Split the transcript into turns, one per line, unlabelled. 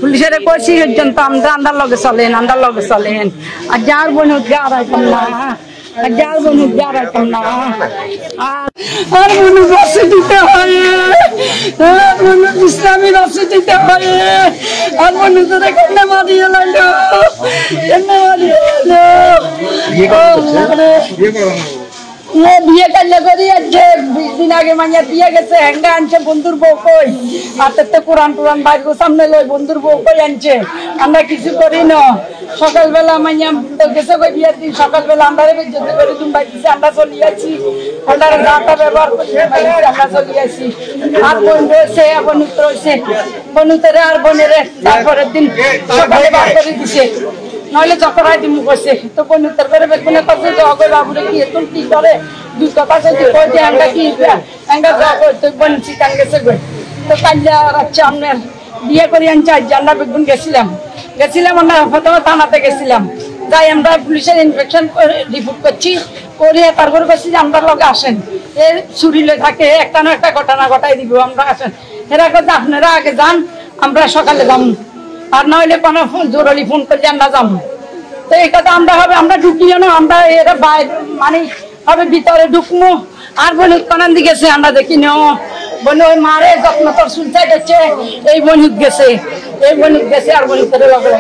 পুলিশের কইছি পর্যন্ত আমরা আন্দার লগে চলেন আর যার বোন আড়াইতাম না যার বোন আড়াইতাম না আর বোন বাসে দিতে হয় বোন ইসলামী বাসে দিতে হয় আর বোন তোরা কেন মারিয়ে লাগলো বিয়ে কান্না করি আনছে 20 দিন আগে মানে বিয়ে গেছে হ্যাঙ্গা আনছে বন্ধুর বউ কই হাতে কোরআন টুরান বাইর সামনে লই বন্ধুর বউ কই আনছে আমরা কিছু করি না সকালবেলা মানে গেছে কই বিয়ের দিন সকালবেলা আমরা বেজতে করে তুমি বাইছে আমরা চলি আছি আমরা গাটা ব্যবহার করি আমরা চলি আছি আর বোন রয়েছে বোন রয়েছে বোনতরে আর বোনেরে তারপরের দিন সকালে বার করে দিছে নইলে চকরাই দিমু কইছে তো পনির করে বেগুনে কইছে জগো বাবুরে কি তুমি কি করে দুই কথা যদি কই দে আঙ্গা কি আঙ্গা জগো তো বনছি কান গেছে গো তো কাল্লা রাচ্চা আমনে বিয়ে করি আনছে জান্না বেগুন গেছিলাম আমরা ফতোয়া থানাতে গেছিলাম যাই আমরা পুলিশের ইনফেকশন রিপোর্ট করছি করে তারপর কইছি যে আমরা লগে আসেন এই চুরিলে থাকে একটা না একটা ঘটনা ঘটাই দিব আমরা আসেন এরা কইছে আপনারা আগে যান আমরা সকালে যাম আর নইলে কোনো জরুরি ফোন করলে আমরা যাবো তো এই কথা আমরা ঢুকিও না আমরা এরা বাইরে মানে হবে ভিতরে ঢুকবো আর বনুদ কানান দি গেছে আমরা দেখি না বলে ওই মারে যত্ন তোর সুলচাই গেছে এই বনুদ গেছে আর বনুদ করে লগে